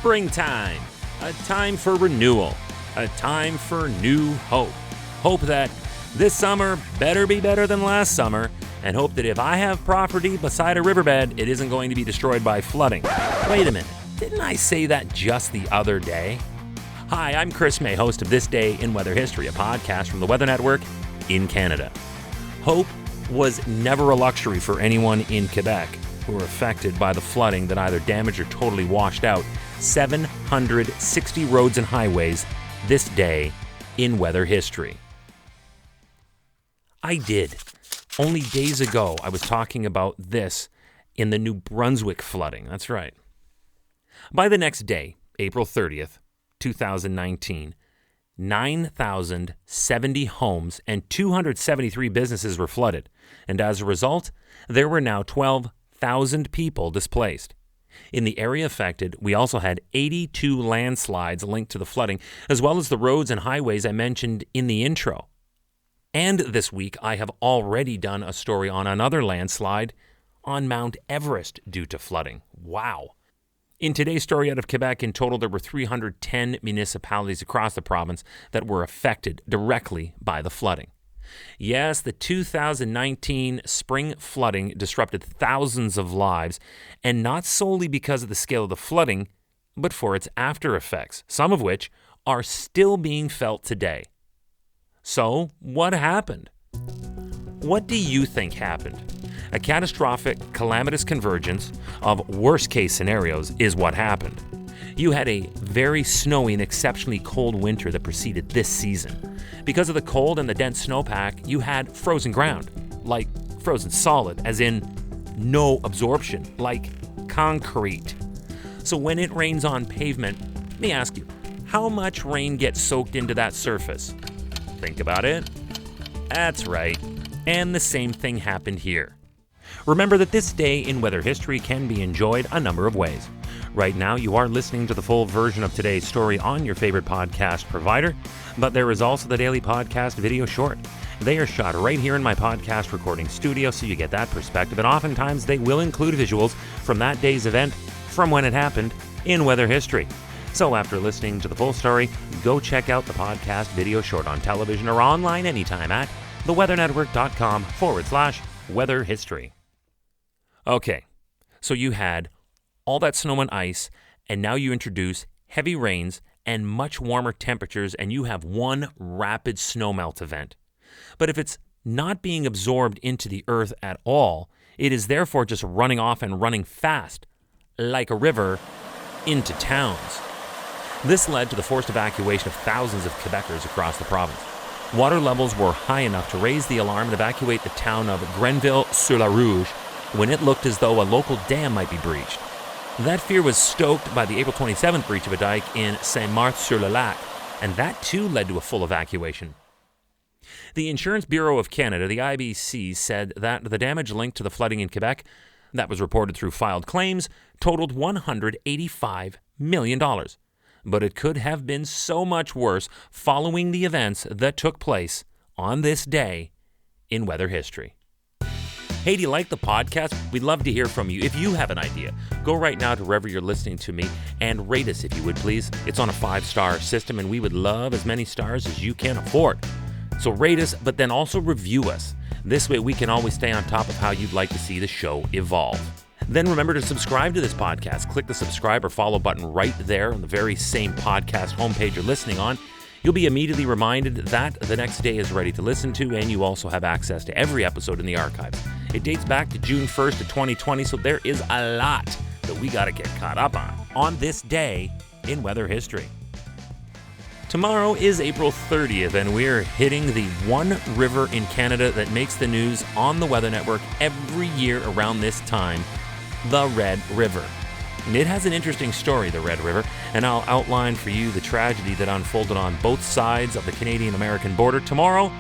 springtime, a time for renewal, a time for new hope. Hope that this summer better be better than last summer, and hope that if I have property beside a riverbed, it isn't going to be destroyed by flooding. Wait a minute, didn't I say that just the other day? Hi, I'm Chris May, host of This Day in Weather History, a podcast from the Weather Network in Canada. Hope was never a luxury for anyone in Quebec who were affected by the flooding that either damaged or totally washed out 760 roads and highways this day in weather history. I did. Only days ago, I was talking about this in the New Brunswick flooding. That's right. By the next day, April 30th, 2019, 9,070 homes and 273 businesses were flooded, and as a result, there were now 12,000 people displaced. In the area affected, we also had 82 landslides linked to the flooding, as well as the roads and highways I mentioned in the intro. And this week, I have already done a story on another landslide on Mount Everest due to flooding. Wow. In today's story out of Quebec, in total, there were 310 municipalities across the province that were affected directly by the flooding. Yes, the 2019 spring flooding disrupted thousands of lives, and not solely because of the scale of the flooding, but for its after effects, some of which are still being felt today. So, what happened? What do you think happened? A catastrophic, calamitous convergence of worst-case scenarios is what happened. You had a very snowy and exceptionally cold winter that preceded this season. Because of the cold and the dense snowpack, you had frozen ground, like frozen solid, as in no absorption, like concrete. So when it rains on pavement, let me ask you, how much rain gets soaked into that surface? Think about it. That's right. And the same thing happened here. Remember that this day in weather history can be enjoyed a number of ways. Right now, you are listening to the full version of today's story on your favorite podcast provider, but there is also the daily podcast video short. They are shot right here in my podcast recording studio, so you get that perspective, and oftentimes they will include visuals from that day's event, from when it happened, in weather history. So after listening to the full story, go check out the podcast video short on television or online anytime at theweathernetwork.com/weather history. Okay, so you had all that snow and ice, and now you introduce heavy rains and much warmer temperatures, and you have one rapid snowmelt event. But if it's not being absorbed into the earth at all, it is therefore just running off and running fast, like a river, into towns. This led to the forced evacuation of thousands of Quebecers across the province. Water levels were high enough to raise the alarm and evacuate the town of Grenville-sur-la-Rouge when it looked as though a local dam might be breached. That fear was stoked by the April 27th breach of a dike in Saint-Marthe-sur-le-Lac, and that too led to a full evacuation. The Insurance Bureau of Canada, the IBC, said that the damage linked to the flooding in Quebec, that was reported through filed claims, totaled $185 million. But it could have been so much worse following the events that took place on this day in weather history. Hey, do you like the podcast? We'd love to hear from you. If you have an idea, go right now to wherever you're listening to me and rate us if you would, please. It's on a 5-star system, and we would love as many stars as you can afford. So rate us, but then also review us. This way we can always stay on top of how you'd like to see the show evolve. Then remember to subscribe to this podcast. Click the subscribe or follow button right there on the very same podcast homepage you're listening on. You'll be immediately reminded that the next day is ready to listen to, and you also have access to every episode in the archives. It dates back to June 1st of 2020, so there is a lot that we got to get caught up on this day in weather history. Tomorrow is April 30th, and we're hitting the one river in Canada that makes the news on the Weather Network every year around this time, the Red River. And it has an interesting story, the Red River, and I'll outline for you the tragedy that unfolded on both sides of the Canadian-American border tomorrow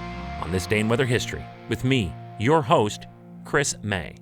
on This Day in Weather History with me, your host, Chris May.